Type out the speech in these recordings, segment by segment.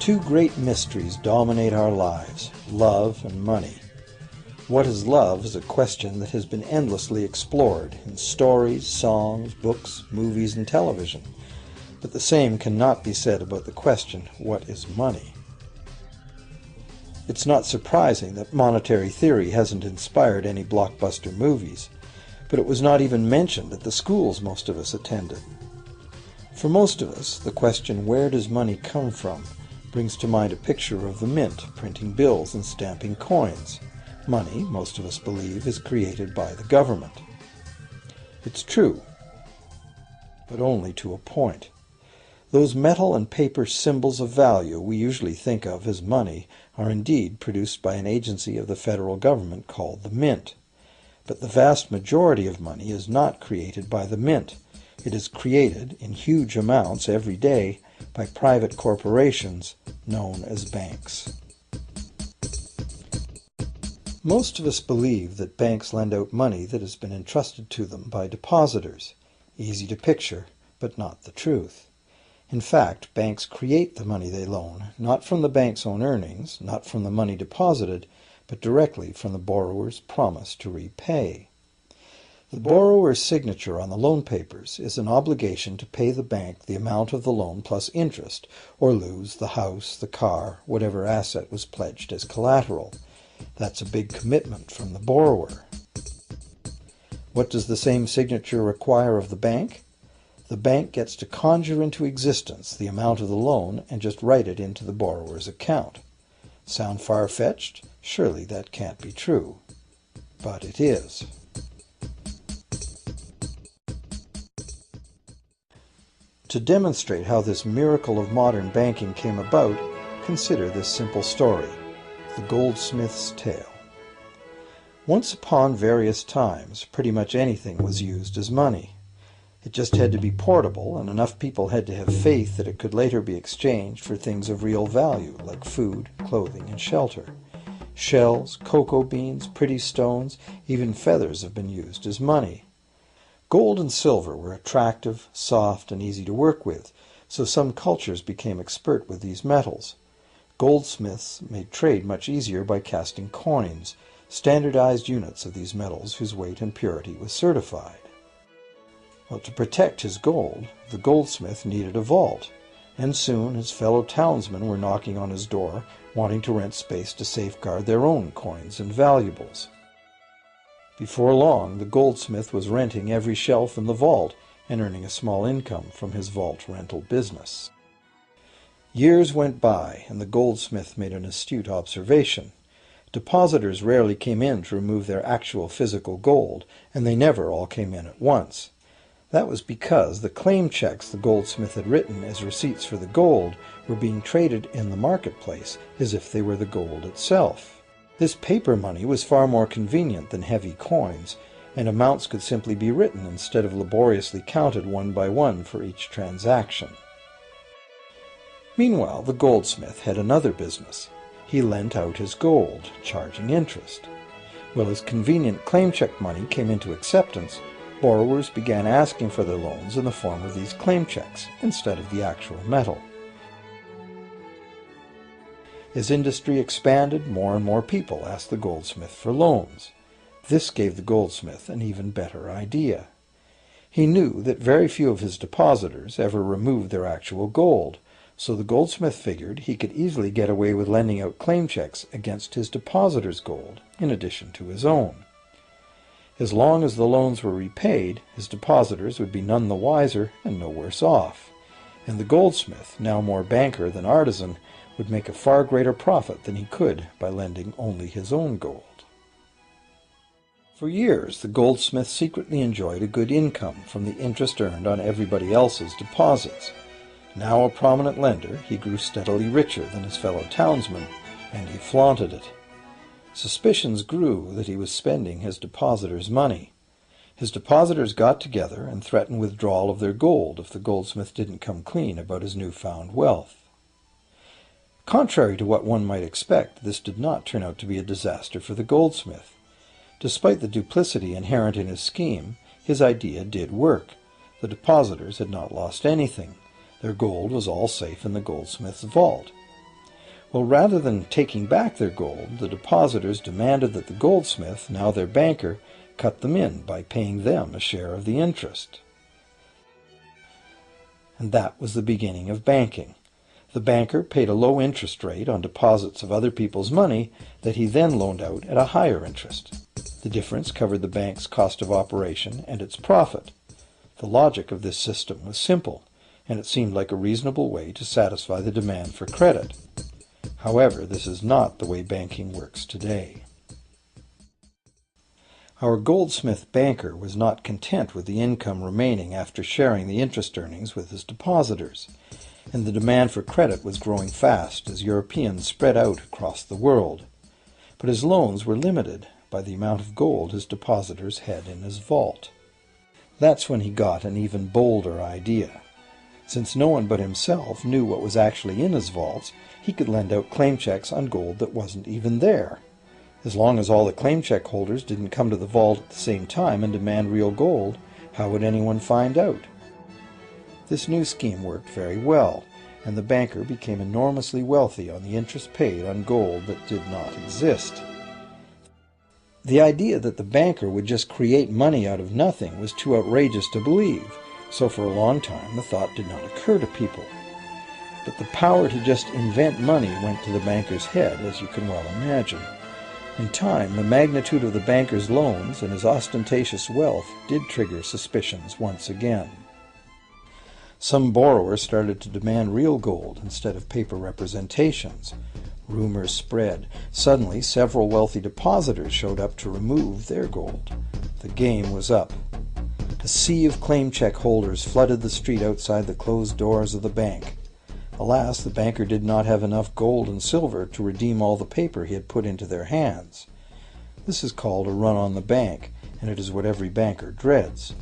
Two great mysteries dominate our lives, love and money. What is love is a question that has been endlessly explored in stories, songs, books, movies, and television. But the same cannot be said about the question, what is money? It's not surprising that monetary theory hasn't inspired any blockbuster movies, but it was not even mentioned at the schools most of us attended. For most of us, the question, where does money come from, brings to mind a picture of the mint printing bills and stamping coins. Money, most of us believe, is created by the government. It's true, but only to a point. Those metal and paper symbols of value we usually think of as money are indeed produced by an agency of the federal government called the Mint. But the vast majority of money is not created by the Mint. It is created in huge amounts every day by private corporations known as banks. Most of us believe that banks lend out money that has been entrusted to them by depositors. Easy to picture, but not the truth. In fact, banks create the money they loan, not from the bank's own earnings, not from the money deposited, but directly from the borrower's promise to repay. The borrower's signature on the loan papers is an obligation to pay the bank the amount of the loan plus interest, or lose the house, the car, whatever asset was pledged as collateral. That's a big commitment from the borrower. What does the same signature require of the bank? The bank gets to conjure into existence the amount of the loan and just write it into the borrower's account. Sound far-fetched? Surely that can't be true. But it is. To demonstrate how this miracle of modern banking came about, consider this simple story, the goldsmith's tale. Once upon various times, pretty much anything was used as money. It just had to be portable, and enough people had to have faith that it could later be exchanged for things of real value, like food, clothing, and shelter. Shells, cocoa beans, pretty stones, even feathers have been used as money. Gold and silver were attractive, soft, and easy to work with, so some cultures became expert with these metals. Goldsmiths made trade much easier by casting coins, standardized units of these metals whose weight and purity was certified. Well, to protect his gold, the goldsmith needed a vault, and soon his fellow townsmen were knocking on his door, wanting to rent space to safeguard their own coins and valuables. Before long, the goldsmith was renting every shelf in the vault and earning a small income from his vault rental business. Years went by, and the goldsmith made an astute observation. Depositors rarely came in to remove their actual physical gold, and they never all came in at once. That was because the claim checks the goldsmith had written as receipts for the gold were being traded in the marketplace as if they were the gold itself. This paper money was far more convenient than heavy coins, and amounts could simply be written instead of laboriously counted one by one for each transaction. Meanwhile, the goldsmith had another business. He lent out his gold, charging interest. Well, as convenient claim check money came into acceptance, borrowers began asking for their loans in the form of these claim checks instead of the actual metal. As industry expanded, more and more people asked the goldsmith for loans. This gave the goldsmith an even better idea. He knew that very few of his depositors ever removed their actual gold, so the goldsmith figured he could easily get away with lending out claim checks against his depositors' gold, in addition to his own. As long as the loans were repaid, his depositors would be none the wiser and no worse off, and the goldsmith, now more banker than artisan, would make a far greater profit than he could by lending only his own gold. For years, the goldsmith secretly enjoyed a good income from the interest earned on everybody else's deposits. Now a prominent lender, he grew steadily richer than his fellow townsmen, and he flaunted it. Suspicions grew that he was spending his depositors' money. His depositors got together and threatened withdrawal of their gold if the goldsmith didn't come clean about his newfound wealth. Contrary to what one might expect, this did not turn out to be a disaster for the goldsmith. Despite the duplicity inherent in his scheme, his idea did work. The depositors had not lost anything. Their gold was all safe in the goldsmith's vault. Well, rather than taking back their gold, the depositors demanded that the goldsmith, now their banker, cut them in by paying them a share of the interest. And that was the beginning of banking. The banker paid a low interest rate on deposits of other people's money that he then loaned out at a higher interest. The difference covered the bank's cost of operation and its profit. The logic of this system was simple, and it seemed like a reasonable way to satisfy the demand for credit. However, this is not the way banking works today. Our goldsmith banker was not content with the income remaining after sharing the interest earnings with his depositors, and the demand for credit was growing fast as Europeans spread out across the world. But his loans were limited by the amount of gold his depositors had in his vault. That's when he got an even bolder idea. Since no one but himself knew what was actually in his vaults, he could lend out claim checks on gold that wasn't even there. As long as all the claim check holders didn't come to the vault at the same time and demand real gold, how would anyone find out? This new scheme worked very well, and the banker became enormously wealthy on the interest paid on gold that did not exist. The idea that the banker would just create money out of nothing was too outrageous to believe, so for a long time the thought did not occur to people. But the power to just invent money went to the banker's head, as you can well imagine. In time, the magnitude of the banker's loans and his ostentatious wealth did trigger suspicions once again. Some borrowers started to demand real gold instead of paper representations. Rumors spread. Suddenly, several wealthy depositors showed up to remove their gold. The game was up. A sea of claim check holders flooded the street outside the closed doors of the bank. Alas, the banker did not have enough gold and silver to redeem all the paper he had put into their hands. This is called a run on the bank, and it is what every banker dreads.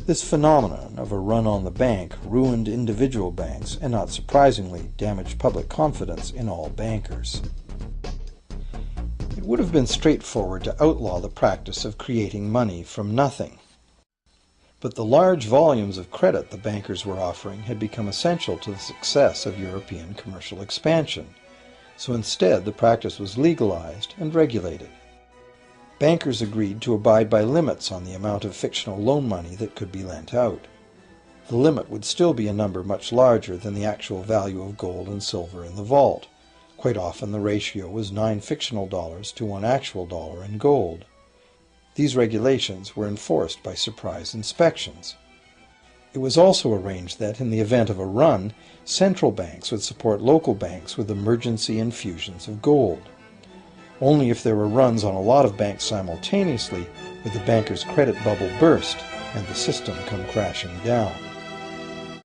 This phenomenon of a run on the bank ruined individual banks and, not surprisingly, damaged public confidence in all bankers. It would have been straightforward to outlaw the practice of creating money from nothing. But the large volumes of credit the bankers were offering had become essential to the success of European commercial expansion, so instead the practice was legalized and regulated. Bankers agreed to abide by limits on the amount of fictional loan money that could be lent out. The limit would still be a number much larger than the actual value of gold and silver in the vault. Quite often the ratio was 9 fictional dollars to 1 actual dollar in gold. These regulations were enforced by surprise inspections. It was also arranged that, in the event of a run, central banks would support local banks with emergency infusions of gold. Only if there were runs on a lot of banks simultaneously would the banker's credit bubble burst and the system come crashing down.